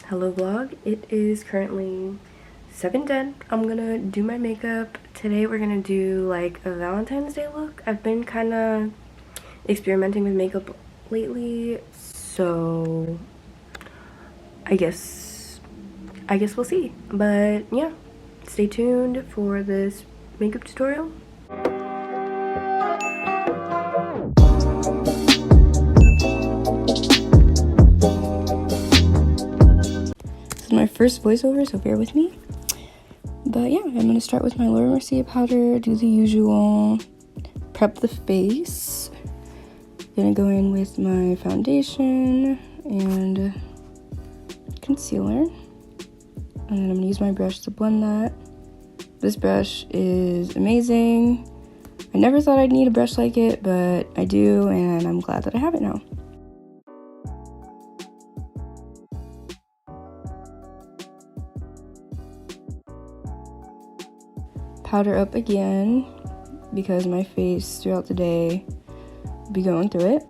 Hello vlog, it is currently 7:10. I'm gonna do my makeup. Today we're gonna do like a Valentine's Day look. I've been kind of experimenting with makeup lately, so I guess we'll see. But yeah, stay tuned for this makeup tutorial. This is my first voiceover, so bear with me. But yeah, I'm gonna start with my Laura Mercier powder, do the usual, prep the face. Gonna go in with my foundation and concealer. And then I'm gonna use my brush to blend that. This brush is amazing. I never thought I'd need a brush like it, but I do, and I'm glad that I have it now. Powder up again because my face throughout the day will be going through it.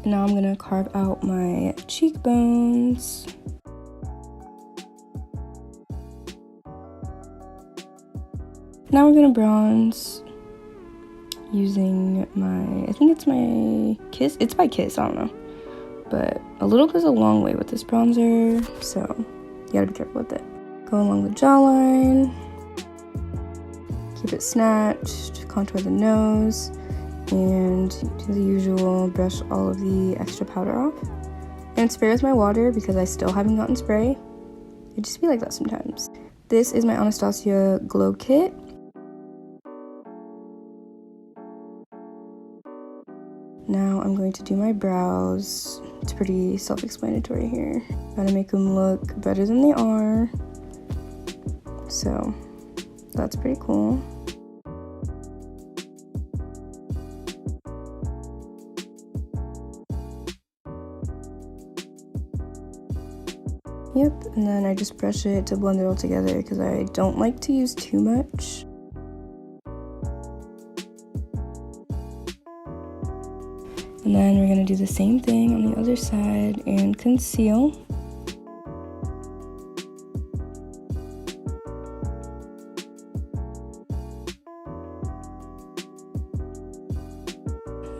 And now I'm gonna carve out my cheekbones. Now we're gonna bronze using my, I think it's my Kiss. It's by Kiss, I don't know. But a little goes a long way with this bronzer, so you gotta be careful with it. Go along the jawline. Keep it snatched, contour the nose, and do the usual, brush all of the extra powder off. And spray with my water because I still haven't gotten spray. It just be like that sometimes. This is my Anastasia Glow Kit. Now I'm going to do my brows. It's pretty self-explanatory here. Gotta make them look better than they are. So that's pretty cool. Yep, and then I just brush it to blend it all together because I don't like to use too much. And then we're gonna do the same thing on the other side and conceal.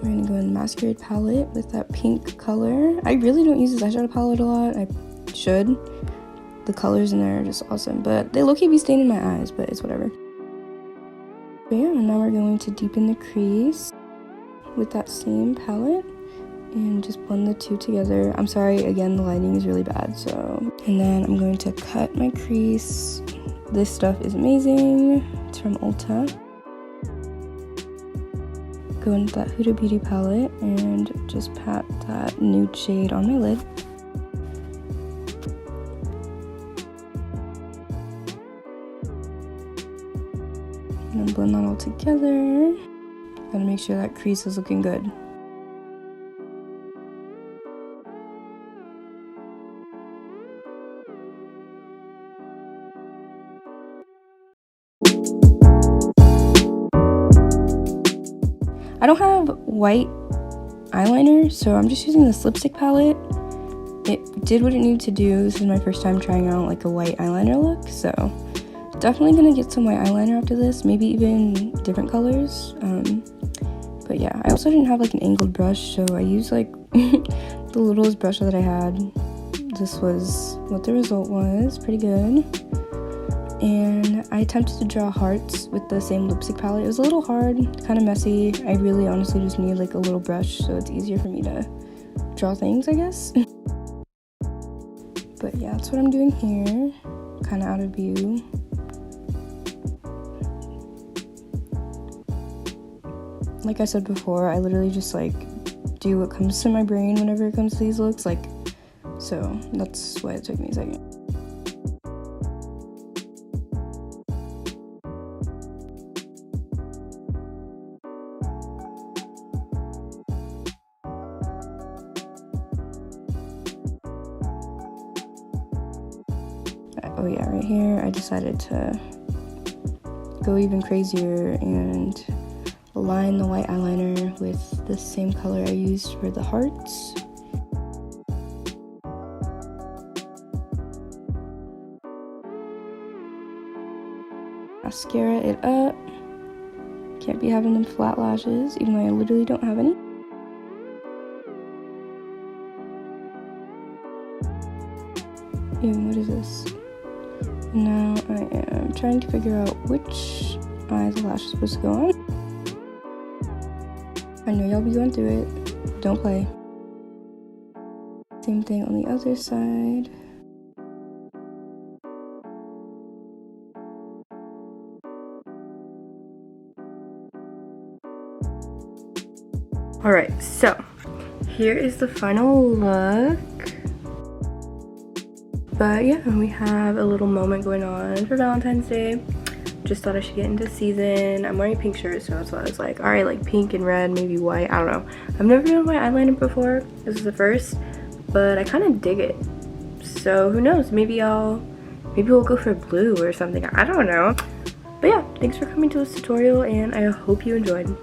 We're gonna go in Masquerade palette with that pink color. I really don't use this eyeshadow palette a lot. I should. The colors in there are just awesome, but they low-key be staining my eyes, but it's whatever. But yeah, now we're going to deepen the crease with that same palette and just blend the two together. I'm sorry, again, the lighting is really bad, so. And then I'm going to cut my crease. This stuff is amazing. It's from Ulta. Go into that Huda Beauty palette and just pat that nude shade on my lid. And then blend that all together. Gotta make sure that crease is looking good. I don't have white eyeliner, so I'm just using this lipstick palette. It did what it needed to do. This is my first time trying out like a white eyeliner look, so definitely gonna get some white eyeliner after this, maybe even different colors. But yeah, I also didn't have like an angled brush, so I used like the littlest brush that I had. This was what the result was, pretty good. And I attempted to draw hearts with the same lipstick palette. It was a little hard, kind of messy. I really honestly just need like a little brush so it's easier for me to draw things, I guess. But yeah, that's what I'm doing here, kind of out of view. Like I said before, I literally just like do what comes to my brain whenever it comes to these looks, like, so that's why it took me a second. Oh yeah, right here I decided to go even crazier and align the white eyeliner with the same color I used for the hearts. Mascara it up. Can't be having them flat lashes, even though I literally don't have any. Ew, what is this? Now I am trying to figure out which eye the lash is supposed to go on. I know y'all be going through it. Don't play. Same thing on the other side. Alright, so here is the final look. But yeah, we have a little moment going on for Valentine's Day. Just thought I should get into season. I'm wearing a pink shirt, so that's why I was like, alright, like pink and red, maybe white, I don't know. I've never done white eyeliner before. This is the first, but I kind of dig it. So who knows, maybe we'll go for blue or something, I don't know. But yeah, thanks for coming to this tutorial and I hope you enjoyed.